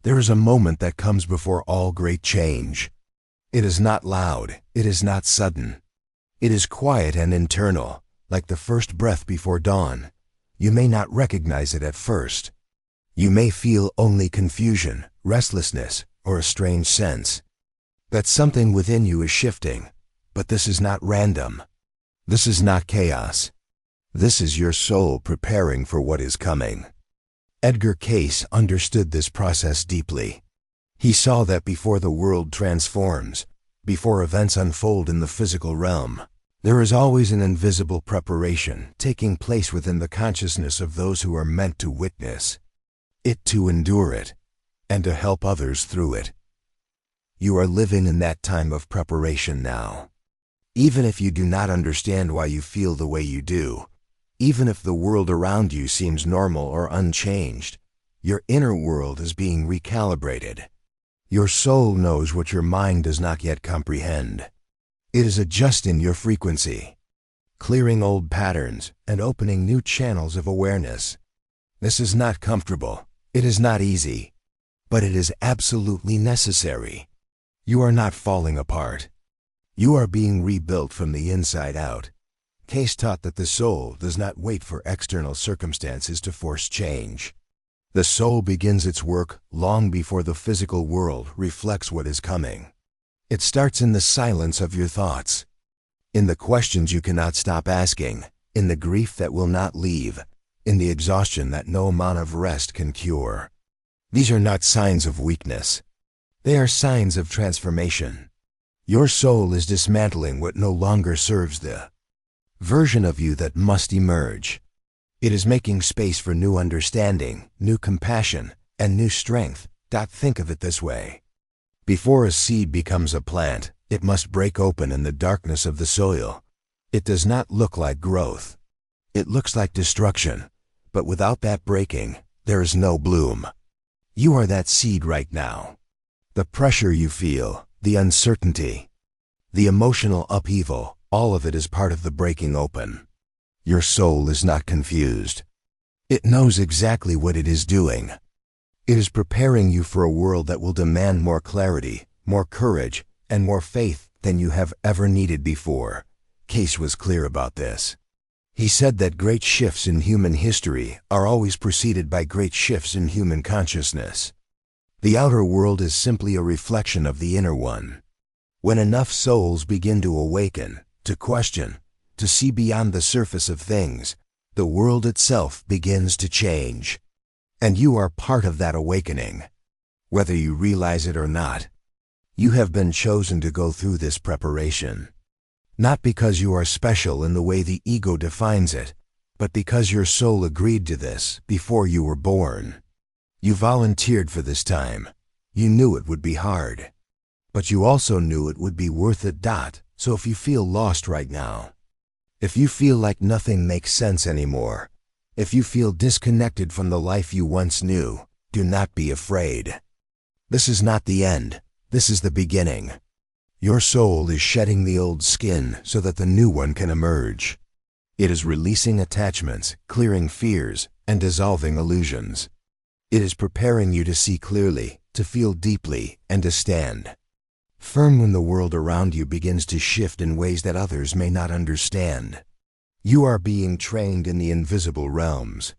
There is a moment that comes before all great change. It is not loud, it is not sudden. It is quiet and internal, like the first breath before dawn. You may not recognize it at first. You may feel only confusion, restlessness, or a strange sense that something within you is shifting, but this is not random. This is not chaos. This is your soul preparing for what is coming. Edgar Cayce understood this process deeply. He saw that before the world transforms, before events unfold in the physical realm, there is always an invisible preparation taking place within the consciousness of those who are meant to witness it, to endure it, and to help others through it. You are living in that time of preparation now. Even if you do not understand why you feel the way you do, even if the world around you seems normal or unchanged, your inner world is being recalibrated. Your soul knows what your mind does not yet comprehend. It is adjusting your frequency, clearing old patterns and opening new channels of awareness. This is not comfortable. It is not easy, but it is absolutely necessary. You are not falling apart. You are being rebuilt from the inside out. Cayce taught that the soul does not wait for external circumstances to force change. The soul begins its work long before the physical world reflects what is coming. It starts in the silence of your thoughts, in the questions you cannot stop asking, in the grief that will not leave, in the exhaustion that no amount of rest can cure. These are not signs of weakness. They are signs of transformation. Your soul is dismantling what no longer serves the version of you that must emerge. It is making space for new understanding, new compassion, and new strength. Think of it this way. Before a seed becomes a plant, it must break open in the darkness of the soil. It does not look like growth. It looks like destruction. But without that breaking, there is no bloom. You are that seed right now. The pressure you feel, the uncertainty, the emotional upheaval, all of it is part of the breaking open. Your soul is not confused. It knows exactly what it is doing. It is preparing you for a world that will demand more clarity, more courage, and more faith than you have ever needed before. Cayce was clear about this. He said that great shifts in human history are always preceded by great shifts in human consciousness. The outer world is simply a reflection of the inner one. When enough souls begin to awaken, to question, to see beyond the surface of things, the world itself begins to change. And you are part of that awakening. Whether you realize it or not, you have been chosen to go through this preparation. Not because you are special in the way the ego defines it, but because your soul agreed to this before you were born. You volunteered for this time. You knew it would be hard. But you also knew it would be worth it. So if you feel lost right now, if you feel like nothing makes sense anymore, if you feel disconnected from the life you once knew, do not be afraid. This is not the end. This is the beginning. Your soul is shedding the old skin so that the new one can emerge. It is releasing attachments, clearing fears, and dissolving illusions. It is preparing you to see clearly, to feel deeply, and to stand firm when the world around you begins to shift in ways that others may not understand. You are being trained in the invisible realms.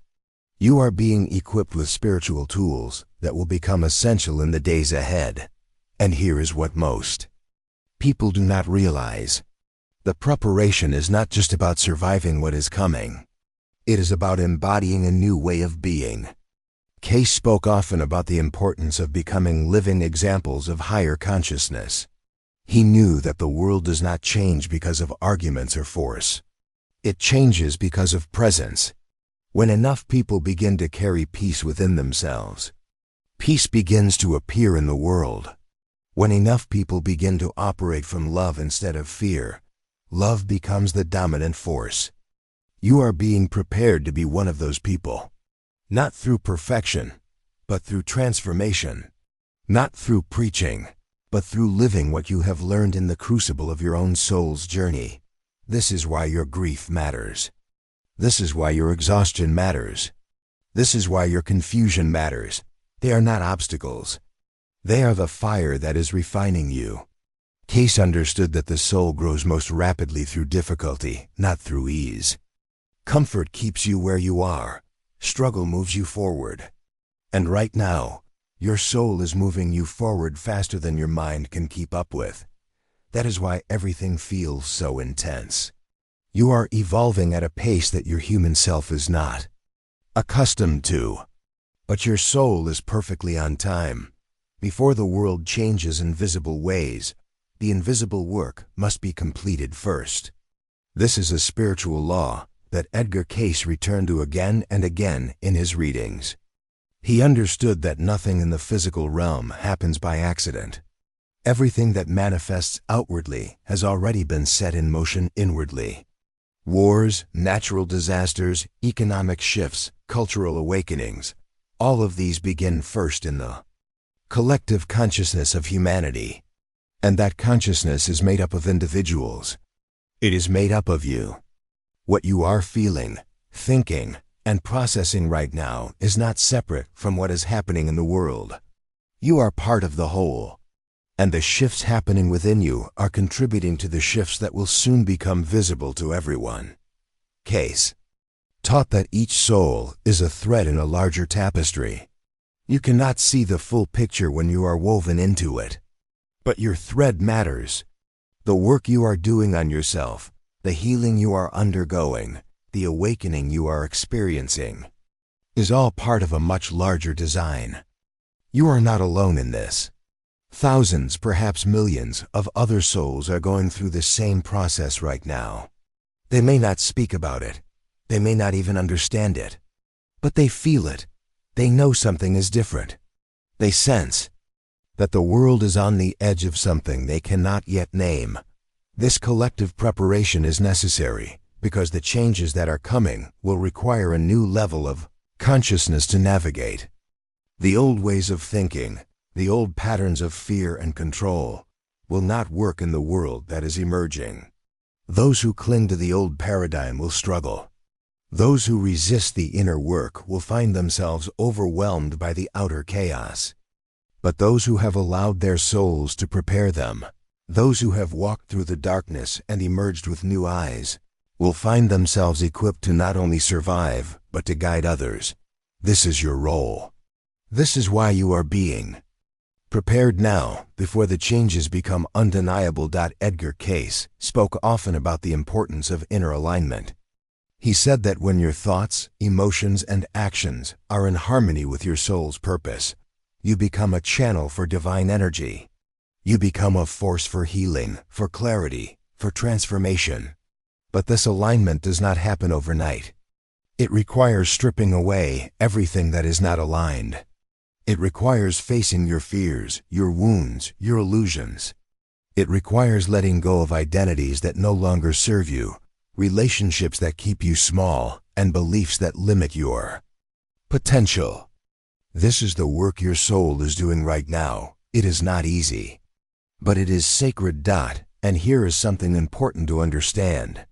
You are being equipped with spiritual tools that will become essential in the days ahead. And here is what most people do not realize. The preparation is not just about surviving what is coming. It is about embodying a new way of being. Cayce spoke often about the importance of becoming living examples of higher consciousness. He knew that the world does not change because of arguments or force. It changes because of presence. When enough people begin to carry peace within themselves, peace begins to appear in the world. When enough people begin to operate from love instead of fear, love becomes the dominant force. You are being prepared to be one of those people. Not through perfection, but through transformation. Not through preaching, but through living what you have learned in the crucible of your own soul's journey. This is why your grief matters. This is why your exhaustion matters. This is why your confusion matters. They are not obstacles. They are the fire that is refining you. Cayce understood that the soul grows most rapidly through difficulty, not through ease. Comfort keeps you where you are. Struggle moves you forward. And right now, your soul is moving you forward faster than your mind can keep up with. That is why everything feels so intense. You are evolving at a pace that your human self is not accustomed to. But your soul is perfectly on time. Before the world changes in visible ways, the invisible work must be completed first. This is a spiritual law that Edgar Cayce returned to again and again in his readings. He understood that nothing in the physical realm happens by accident. Everything that manifests outwardly has already been set in motion inwardly. Wars, natural disasters, economic shifts, cultural awakenings, all of these begin first in the collective consciousness of humanity. And that consciousness is made up of individuals. It is made up of you. What you are feeling, thinking, and processing right now is not separate from what is happening in the world. You are part of the whole. And the shifts happening within you are contributing to the shifts that will soon become visible to everyone. Cayce taught that each soul is a thread in a larger tapestry. You cannot see the full picture when you are woven into it. But your thread matters. The work you are doing on yourself, the healing you are undergoing, the awakening you are experiencing, is all part of a much larger design. You are not alone in this. Thousands, perhaps millions, of other souls are going through the same process right now. They may not speak about it. They may not even understand it. But they feel it. They know something is different. They sense that the world is on the edge of something they cannot yet name. This collective preparation is necessary because the changes that are coming will require a new level of consciousness to navigate. The old ways of thinking, the old patterns of fear and control, will not work in the world that is emerging. Those who cling to the old paradigm will struggle. Those who resist the inner work will find themselves overwhelmed by the outer chaos. But those who have allowed their souls to prepare them, those who have walked through the darkness and emerged with new eyes, will find themselves equipped to not only survive, but to guide others. This is your role. This is why you are being prepared now, before the changes become undeniable. Edgar Cayce spoke often about the importance of inner alignment. He said that when your thoughts, emotions, and actions are in harmony with your soul's purpose, you become a channel for divine energy. You become a force for healing, for clarity, for transformation. But this alignment does not happen overnight. It requires stripping away everything that is not aligned. It requires facing your fears, your wounds, your illusions. It requires letting go of identities that no longer serve you, relationships that keep you small, and beliefs that limit your potential. This is the work your soul is doing right now. It is not easy, but it is sacred. And here is something important to understand.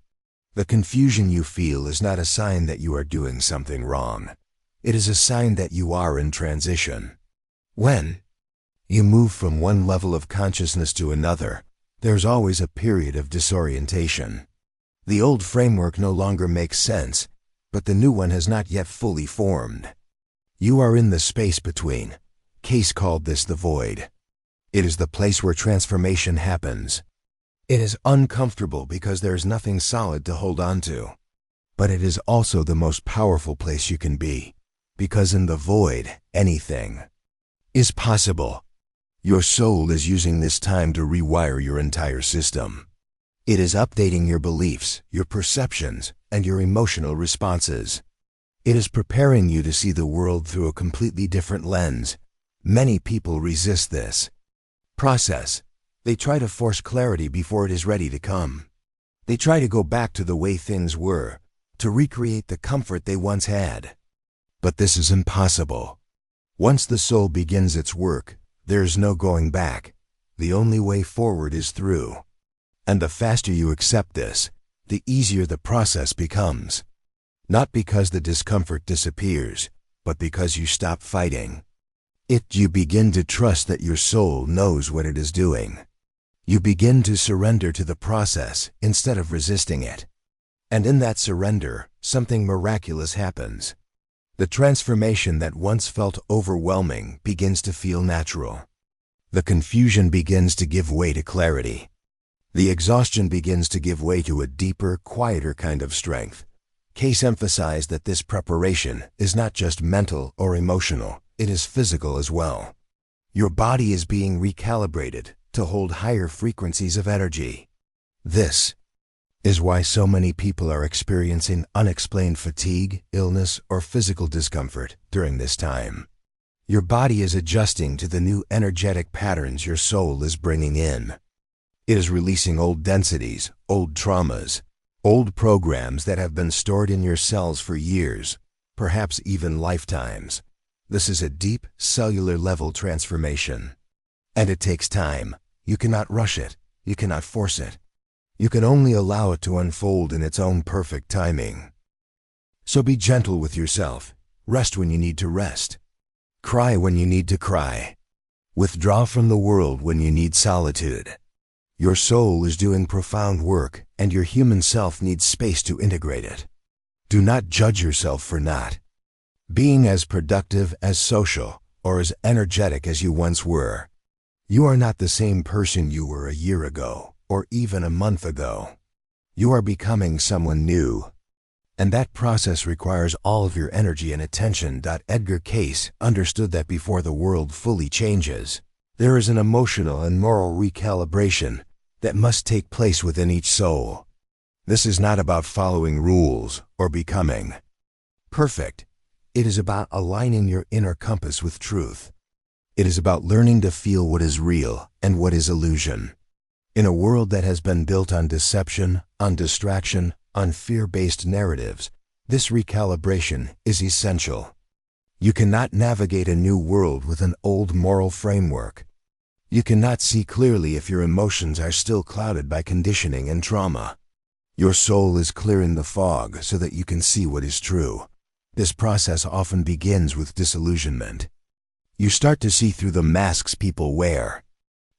The confusion you feel is not a sign that you are doing something wrong. It is a sign that you are in transition. When you move from one level of consciousness to another, there's always a period of disorientation. The old framework no longer makes sense, but the new one has not yet fully formed. You are in the space between. Cayce called this the void. It is the place where transformation happens. It is uncomfortable because there is nothing solid to hold on to. But it is also the most powerful place you can be, because in the void, anything is possible. Your soul is using this time to rewire your entire system. It is updating your beliefs, your perceptions, and your emotional responses. It is preparing you to see the world through a completely different lens. Many people resist this process. They try to force clarity before it is ready to come. They try to go back to the way things were, to recreate the comfort they once had. But this is impossible. Once the soul begins its work, there is no going back. The only way forward is through. And the faster you accept this, the easier the process becomes. Not because the discomfort disappears, but because you stop fighting. You begin to trust that your soul knows what it is doing. You begin to surrender to the process instead of resisting it. And in that surrender, something miraculous happens. The transformation that once felt overwhelming begins to feel natural. The confusion begins to give way to clarity. The exhaustion begins to give way to a deeper, quieter kind of strength. Cayce emphasized that this preparation is not just mental or emotional, it is physical as well. Your body is being recalibrated to hold higher frequencies of energy. This is why so many people are experiencing unexplained fatigue, illness, or physical discomfort during this time. Your body is adjusting to the new energetic patterns your soul is bringing in. It is releasing old densities, old traumas, old programs that have been stored in your cells for years, perhaps even lifetimes. This is a deep, cellular level transformation. And it takes time. You cannot rush it. You cannot force it. You can only allow it to unfold in its own perfect timing. So be gentle with yourself. Rest when you need to rest. Cry when you need to cry. Withdraw from the world when you need solitude. Your soul is doing profound work, and your human self needs space to integrate it. Do not judge yourself for not being as productive, as social, or as energetic as you once were. You are not the same person you were a year ago, or even a month ago. You are becoming someone new. And that process requires all of your energy and attention. Edgar Cayce understood that before the world fully changes, there is an emotional and moral recalibration that must take place within each soul. This is not about following rules or becoming perfect. It is about aligning your inner compass with truth. It is about learning to feel what is real and what is illusion. In a world that has been built on deception, on distraction, on fear-based narratives, this recalibration is essential. You cannot navigate a new world with an old moral framework. You cannot see clearly if your emotions are still clouded by conditioning and trauma. Your soul is clearing the fog so that you can see what is true. This process often begins with disillusionment. You start to see through the masks people wear.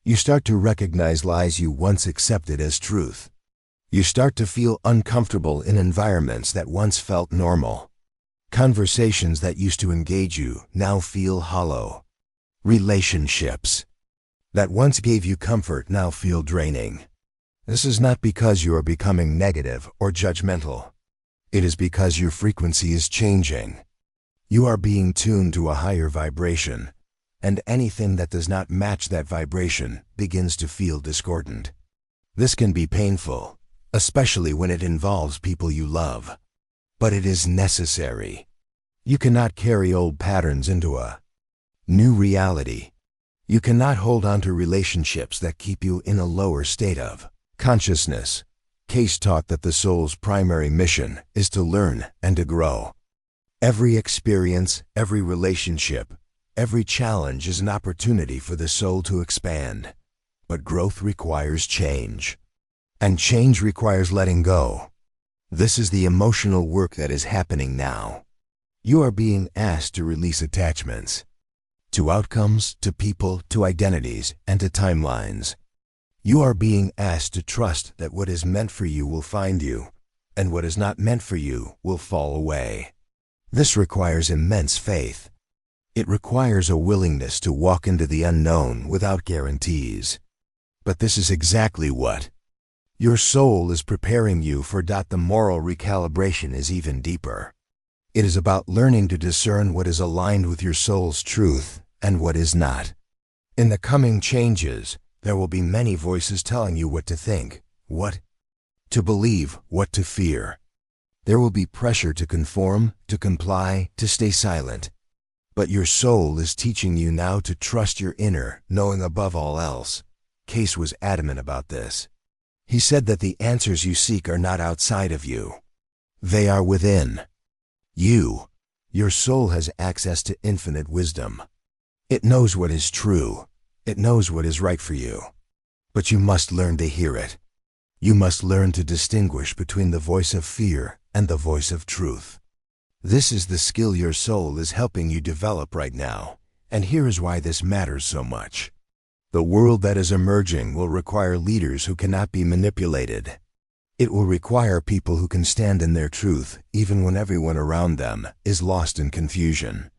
You start to recognize lies you once accepted as truth. You start to feel uncomfortable in environments that once felt normal. Conversations that used to engage you now feel hollow. Relationships that once gave you comfort now feel draining. This is not because you are becoming negative or judgmental. It is because your frequency is changing. You are being tuned to a higher vibration, and anything that does not match that vibration begins to feel discordant. This can be painful, especially when it involves people you love. But it is necessary. You cannot carry old patterns into a new reality. You cannot hold on to relationships that keep you in a lower state of consciousness. Cayce taught that the soul's primary mission is to learn and to grow. Every experience, every relationship, every challenge is an opportunity for the soul to expand. But growth requires change. And change requires letting go. This is the emotional work that is happening now. You are being asked to release attachments to outcomes, to people, to identities, and to timelines. You are being asked to trust that what is meant for you will find you, and what is not meant for you will fall away. This requires immense faith. It requires a willingness to walk into the unknown without guarantees. But this is exactly what your soul is preparing you for. The moral recalibration is even deeper. It is about learning to discern what is aligned with your soul's truth and what is not. In the coming changes, there will be many voices telling you what to think, what to believe, what to fear. There will be pressure to conform, to comply, to stay silent. But your soul is teaching you now to trust your inner, knowing above all else. Cayce was adamant about this. He said that the answers you seek are not outside of you. They are within you. Your soul has access to infinite wisdom. It knows what is true. It knows what is right for you. But you must learn to hear it. You must learn to distinguish between the voice of fear and the voice of truth. This is the skill your soul is helping you develop right now, And here is why this matters so much. The world that is emerging will require leaders who cannot be manipulated. It will require people who can stand in their truth even when everyone around them is lost in confusion.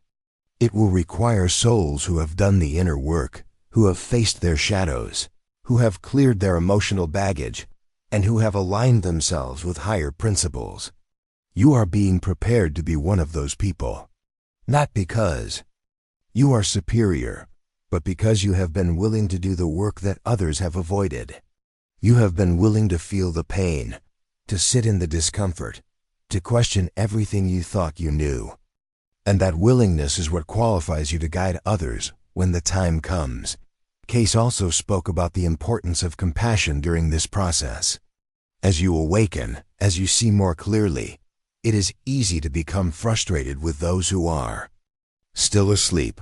It will require souls who have done the inner work, who have faced their shadows, who have cleared their emotional baggage, and who have aligned themselves with higher principles. You are being prepared to be one of those people. Not because you are superior, but because you have been willing to do the work that others have avoided. You have been willing to feel the pain, to sit in the discomfort, to question everything you thought you knew. And that willingness is what qualifies you to guide others when the time comes. Cayce also spoke about the importance of compassion during this process. As you awaken, as you see more clearly, it is easy to become frustrated with those who are still asleep.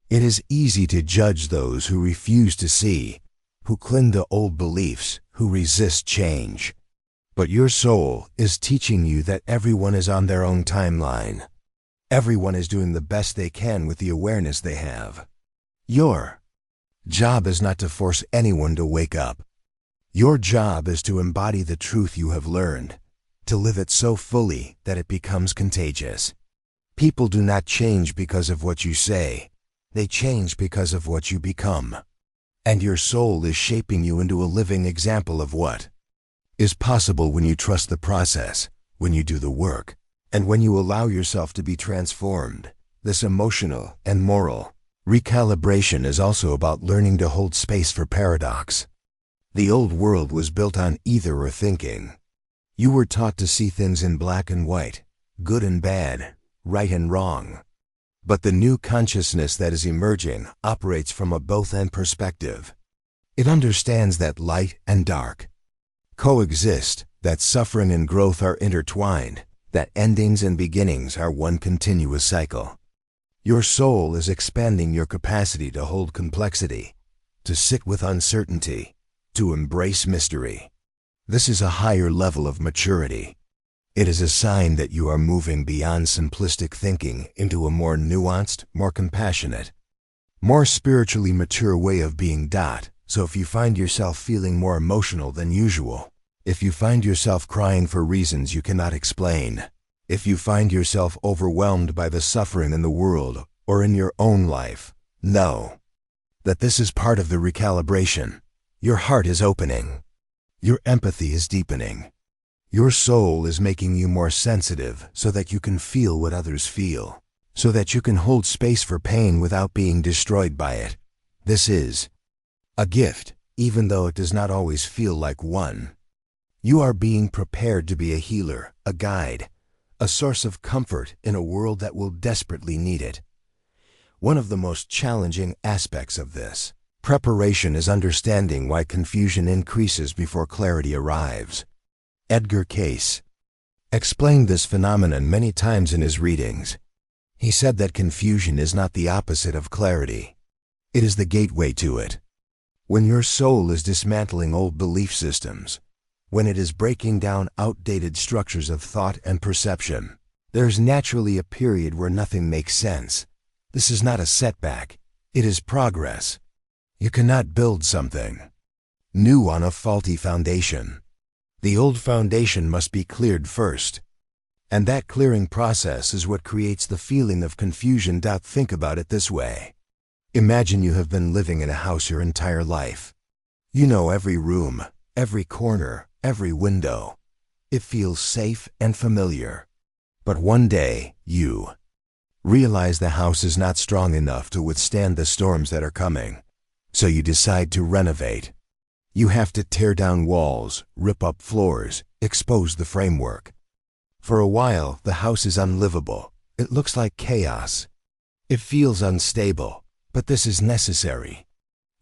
It is easy to judge those who refuse to see, who cling to old beliefs, who resist change. But your soul is teaching you that everyone is on their own timeline. Everyone is doing the best they can with the awareness they have. Your job is not to force anyone to wake up. Your job is to embody the truth you have learned, to live it so fully that it becomes contagious. People do not change because of what you say. They change because of what you become. And your soul is shaping you into a living example of what is possible when you trust the process, when you do the work, and when you allow yourself to be transformed. This emotional and moral recalibration is also about learning to hold space for paradox. The old world was built on either or thinking. You were taught to see things in black and white, good and bad, right and wrong. But the new consciousness that is emerging operates from a both-and perspective. It understands that light and dark coexist, that suffering and growth are intertwined, that endings and beginnings are one continuous cycle. Your soul is expanding your capacity to hold complexity, to sit with uncertainty, to embrace mystery. This is a higher level of maturity. It is a sign that you are moving beyond simplistic thinking into a more nuanced, more compassionate, more spiritually mature way of being. So if you find yourself feeling more emotional than usual, if you find yourself crying for reasons you cannot explain, if you find yourself overwhelmed by the suffering in the world or in your own life, know that this is part of the recalibration. Your heart is opening. Your empathy is deepening. Your soul is making you more sensitive so that you can feel what others feel, so that you can hold space for pain without being destroyed by it. This is a gift, even though it does not always feel like one. You are being prepared to be a healer, a guide, a source of comfort in a world that will desperately need it. One of the most challenging aspects of this preparation is understanding why confusion increases before clarity arrives. Edgar Cayce explained this phenomenon many times in his readings. He said that confusion is not the opposite of clarity. It is the gateway to it. When your soul is dismantling old belief systems, when it is breaking down outdated structures of thought and perception, there is naturally a period where nothing makes sense. This is not a setback. It is progress. You cannot build something new on a faulty foundation. The old foundation must be cleared first. And that clearing process is what creates the feeling of confusion. Think about it this way. Imagine you have been living in a house your entire life. You know every room, every corner, every window. It feels safe and familiar. But one day, you realize the house is not strong enough to withstand the storms that are coming. So you decide to renovate. You have to tear down walls, rip up floors, expose the framework. For a while, the house is unlivable. It looks like chaos. It feels unstable, but this is necessary.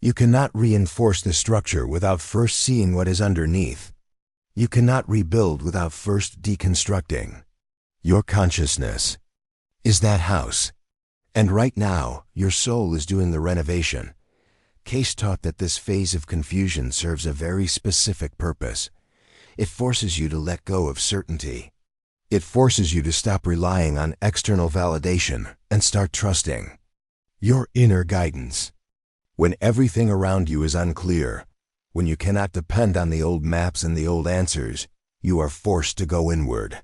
You cannot reinforce the structure without first seeing what is underneath. You cannot rebuild without first deconstructing. Your consciousness is that house. And right now, your soul is doing the renovation. Cayce taught that this phase of confusion serves a very specific purpose. It forces you to let go of certainty. It forces you to stop relying on external validation and start trusting. your inner guidance. When everything around you is unclear, when you cannot depend on the old maps and the old answers, you are forced to go inward.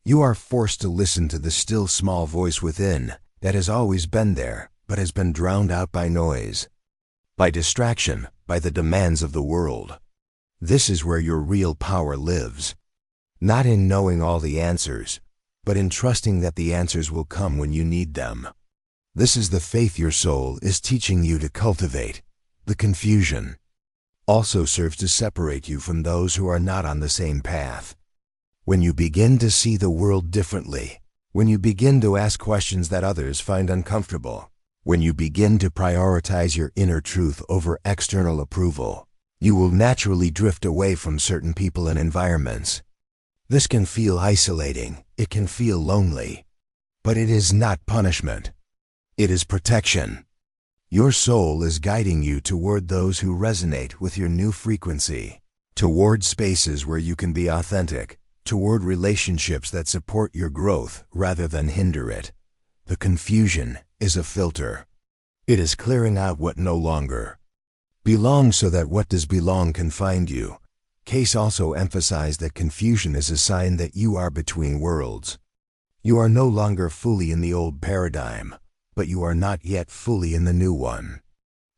You are forced to listen to the still small voice within that has always been there, but has been drowned out by noise, by distraction, by the demands of the world. This is where your real power lives. Not in knowing all the answers, but in trusting that the answers will come when you need them. This is the faith your soul is teaching you to cultivate. The confusion also serves to separate you from those who are not on the same path. When you begin to see the world differently, when you begin to ask questions that others find uncomfortable, when you begin to prioritize your inner truth over external approval, you will naturally drift away from certain people and environments. This can feel isolating, it can feel lonely, but it is not punishment. It is protection. Your soul is guiding you toward those who resonate with your new frequency, toward spaces where you can be authentic, toward relationships that support your growth rather than hinder it. The confusion is a filter. It is clearing out what no longer belongs so that what does belong can find you. Cayce also emphasized that confusion is a sign that you are between worlds. You are no longer fully in the old paradigm, but you are not yet fully in the new one.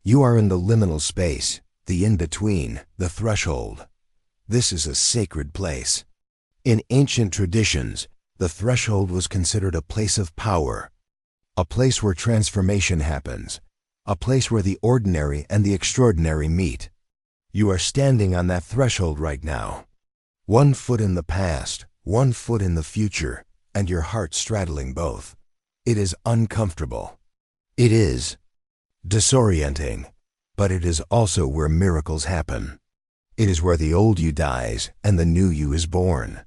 You are in the liminal space, the in-between, the threshold. This is a sacred place. In ancient traditions, the threshold was considered a place of power, a place where transformation happens, a place where the ordinary and the extraordinary meet. You are standing on that threshold right now. One foot in the past, one foot in the future, and your heart straddling both. It is uncomfortable. It is disorienting, but it is also where miracles happen. It is where the old you dies and the new you is born.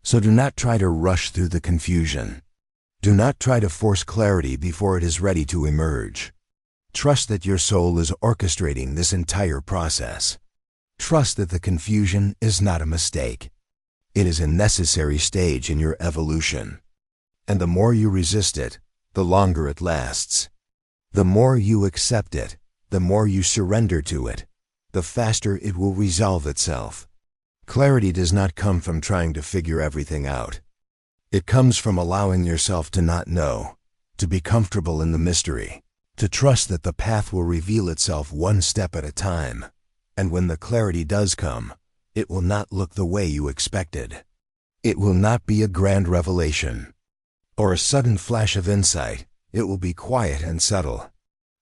So do not try to rush through the confusion. Do not try to force clarity before it is ready to emerge. Trust that your soul is orchestrating this entire process. Trust that the confusion is not a mistake. It is a necessary stage in your evolution. And the more you resist it, the longer it lasts. The more you accept it, the more you surrender to it, the faster it will resolve itself. Clarity does not come from trying to figure everything out. It comes from allowing yourself to not know, to be comfortable in the mystery, to trust that the path will reveal itself one step at a time. And when the clarity does come, it will not look the way you expected. It will not be a grand revelation or a sudden flash of insight. It will be quiet and subtle.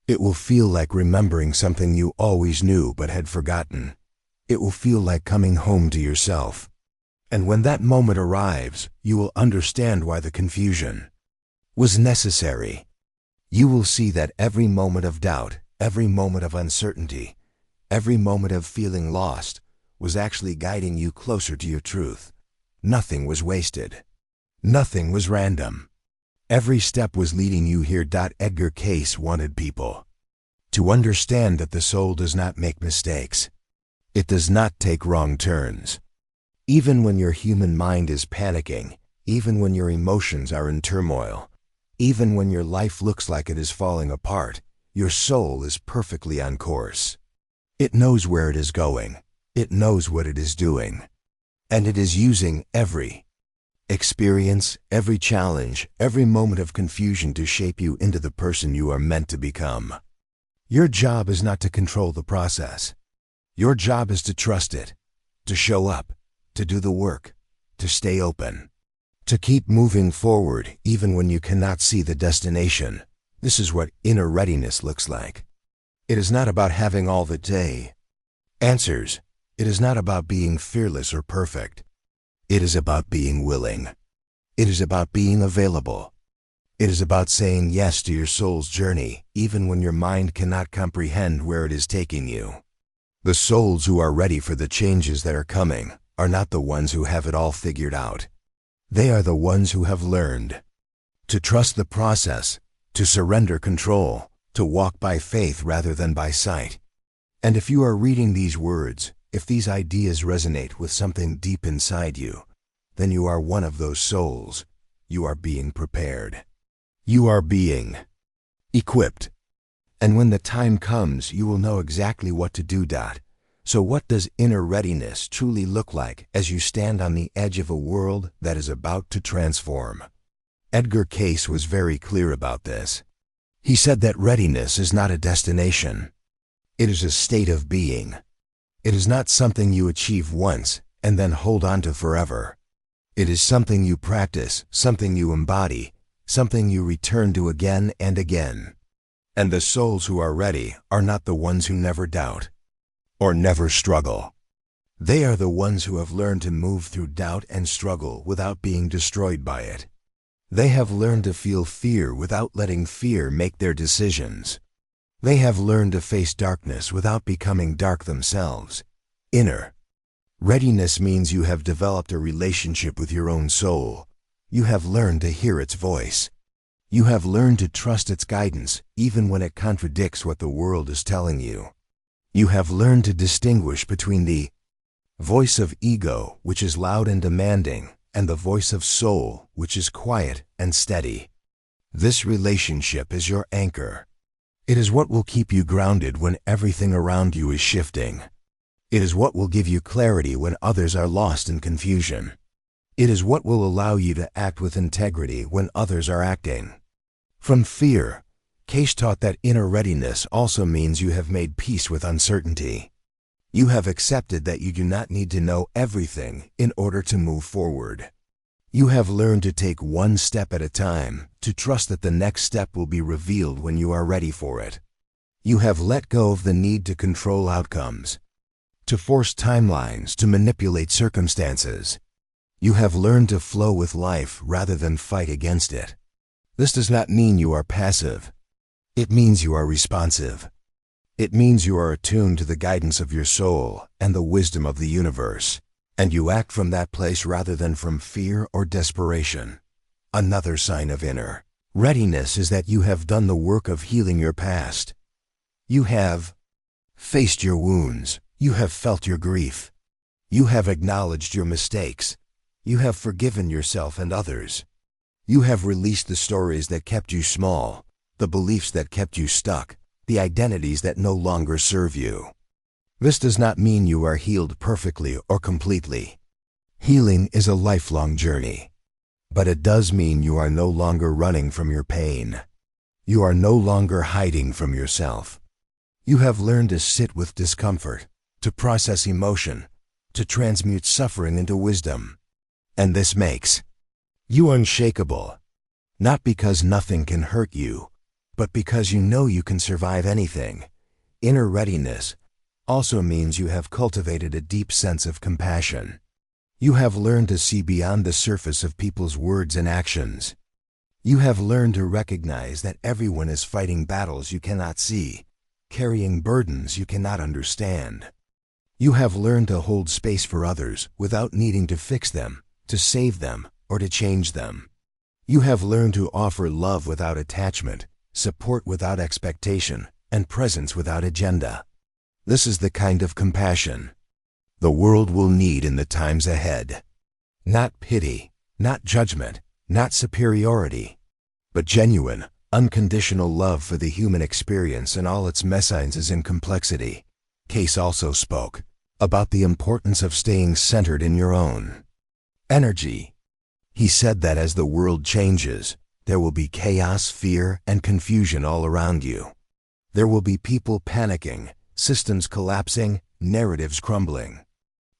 It will feel like remembering something you always knew but had forgotten. It will feel like coming home to yourself. And when that moment arrives, you will understand why the confusion was necessary. You will see that every moment of doubt, every moment of uncertainty, every moment of feeling lost was actually guiding you closer to your truth. Nothing was wasted. Nothing was random. Every step was leading you here. Edgar Cayce wanted people to understand that the soul does not make mistakes. It does not take wrong turns. Even when your human mind is panicking, even when your emotions are in turmoil, even when your life looks like it is falling apart, your soul is perfectly on course. It knows where it is going. It knows what it is doing. And it is using every experience, every challenge, every moment of confusion to shape you into the person you are meant to become. Your job is not to control the process. Your job is to trust it, to show up, to do the work, to stay open, to keep moving forward even when you cannot see the destination. This is what inner readiness looks like. It is not about having all the answers. It is not about being fearless or perfect. It is about being willing. It is about being available. It is about saying yes to your soul's journey, even when your mind cannot comprehend where it is taking you. The souls who are ready for the changes that are coming are not the ones who have it all figured out. They are the ones who have learned to trust the process, to surrender control, to walk by faith rather than by sight. And if you are reading these words, if these ideas resonate with something deep inside you, then you are one of those souls. You are being prepared. You are being equipped. And when the time comes, you will know exactly what to do. So what does inner readiness truly look like as you stand on the edge of a world that is about to transform? Edgar Cayce was very clear about this. He said that readiness is not a destination. It is a state of being. It is not something you achieve once and then hold on to forever. It is something you practice, something you embody, something you return to again and again. And the souls who are ready are not the ones who never doubt or never struggle. They are the ones who have learned to move through doubt and struggle without being destroyed by it. They have learned to feel fear without letting fear make their decisions. They have learned to face darkness without becoming dark themselves. Inner readiness means you have developed a relationship with your own soul. You have learned to hear its voice. You have learned to trust its guidance, even when it contradicts what the world is telling you. You have learned to distinguish between the voice of ego, which is loud and demanding, and the voice of soul, which is quiet and steady. This relationship is your anchor. It is what will keep you grounded when everything around you is shifting. It is what will give you clarity when others are lost in confusion. It is what will allow you to act with integrity when others are acting from fear. Cayce taught that inner readiness also means you have made peace with uncertainty. You have accepted that you do not need to know everything in order to move forward. You have learned to take one step at a time, to trust that the next step will be revealed when you are ready for it. You have let go of the need to control outcomes, to force timelines, to manipulate circumstances. You have learned to flow with life rather than fight against it. This does not mean you are passive. It means you are responsive. It means you are attuned to the guidance of your soul and the wisdom of the universe, and you act from that place rather than from fear or desperation. Another sign of inner readiness is that you have done the work of healing your past. You have faced your wounds. You have felt your grief. You have acknowledged your mistakes. You have forgiven yourself and others. You have released the stories that kept you small, the beliefs that kept you stuck, the identities that no longer serve you. This does not mean you are healed perfectly or completely. Healing is a lifelong journey. But it does mean you are no longer running from your pain. You are no longer hiding from yourself. You have learned to sit with discomfort, to process emotion, to transmute suffering into wisdom. And this makes you unshakable, not because nothing can hurt you, but because you know you can survive anything. Inner readiness also means you have cultivated a deep sense of compassion. You have learned to see beyond the surface of people's words and actions. You have learned to recognize that everyone is fighting battles you cannot see, carrying burdens you cannot understand. You have learned to hold space for others without needing to fix them, to save them, or to change them. You have learned to offer love without attachment, support without expectation, and presence without agenda. This is the kind of compassion the world will need in the times ahead. Not pity, not judgment, not superiority, but genuine, unconditional love for the human experience and all its messiness and complexity. Cayce also spoke about the importance of staying centered in your own energy. He said that as the world changes, there will be chaos, fear, and confusion all around you. There will be people panicking, systems collapsing, narratives crumbling.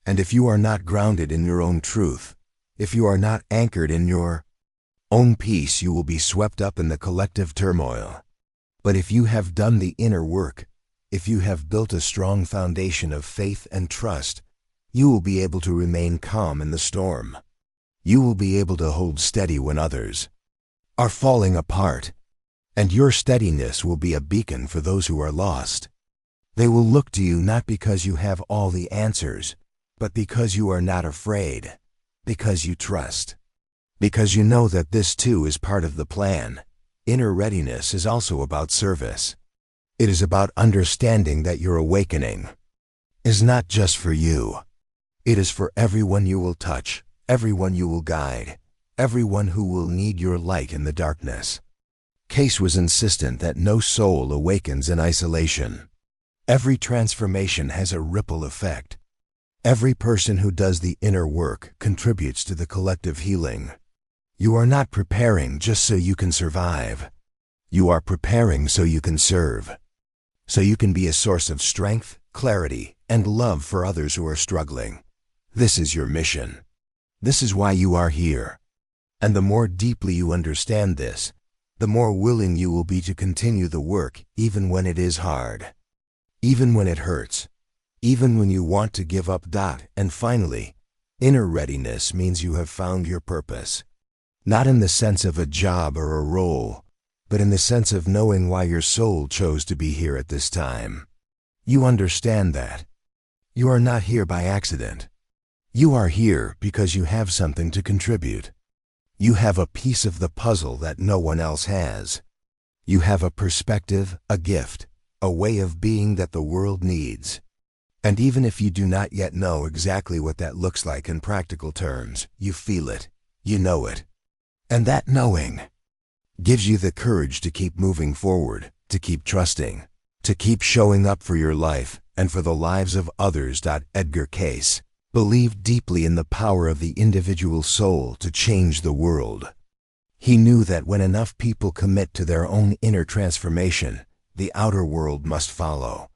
And if you are not grounded in your own truth, if you are not anchored in your own peace, you will be swept up in the collective turmoil. But if you have done the inner work, if you have built a strong foundation of faith and trust, you will be able to remain calm in the storm. You will be able to hold steady when others are falling apart, and your steadiness will be a beacon for those who are lost. They will look to you not because you have all the answers, but because you are not afraid, because you trust, because you know that this too is part of the plan. Inner readiness is also about service. It is about understanding that your awakening is not just for you. It is for everyone you will touch, everyone you will guide, everyone who will need your light in the darkness. Cayce was insistent that no soul awakens in isolation. Every transformation has a ripple effect. Every person who does the inner work contributes to the collective healing. You are not preparing just so you can survive. You are preparing so you can serve. So you can be a source of strength, clarity, and love for others who are struggling. This is your mission. This is why you are here. And the more deeply you understand this, the more willing you will be to continue the work even when it is hard. Even when it hurts. Even when you want to give up. And finally, inner readiness means you have found your purpose. Not in the sense of a job or a role, but in the sense of knowing why your soul chose to be here at this time. You understand that. You are not here by accident. You are here because you have something to contribute. You have a piece of the puzzle that no one else has. You have a perspective, a gift, a way of being that the world needs. And even if you do not yet know exactly what that looks like in practical terms, you feel it, you know it. And that knowing gives you the courage to keep moving forward, to keep trusting, to keep showing up for your life and for the lives of others. Edgar Cayce believed deeply in the power of the individual soul to change the world. He knew that when enough people commit to their own inner transformation, the outer world must follow.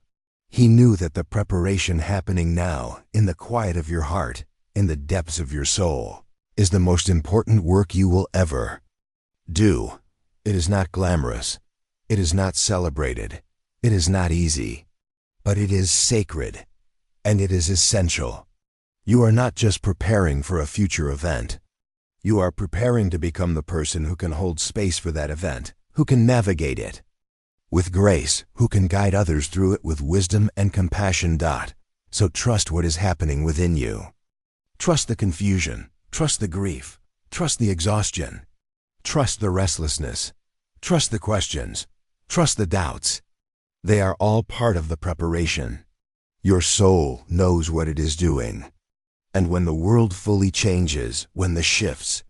He knew that the preparation happening now, in the quiet of your heart, in the depths of your soul, is the most important work you will ever do. It is not glamorous. It is not celebrated. It is not easy. But it is sacred, and it is essential. You are not just preparing for a future event. You are preparing to become the person who can hold space for that event, who can navigate it with grace, who can guide others through it with wisdom and compassion. So trust what is happening within you. Trust the confusion. Trust the grief. Trust the exhaustion. Trust the restlessness. Trust the questions. Trust the doubts. They are all part of the preparation. Your soul knows what it is doing. And when the world fully changes, when the shifts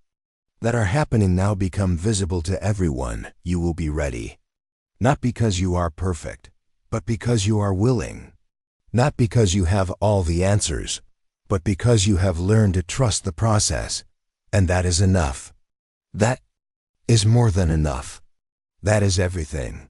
that are happening now become visible to everyone, you will be ready. Not because you are perfect, but because you are willing. Not because you have all the answers, but because you have learned to trust the process. And that is enough. That is more than enough. That is everything.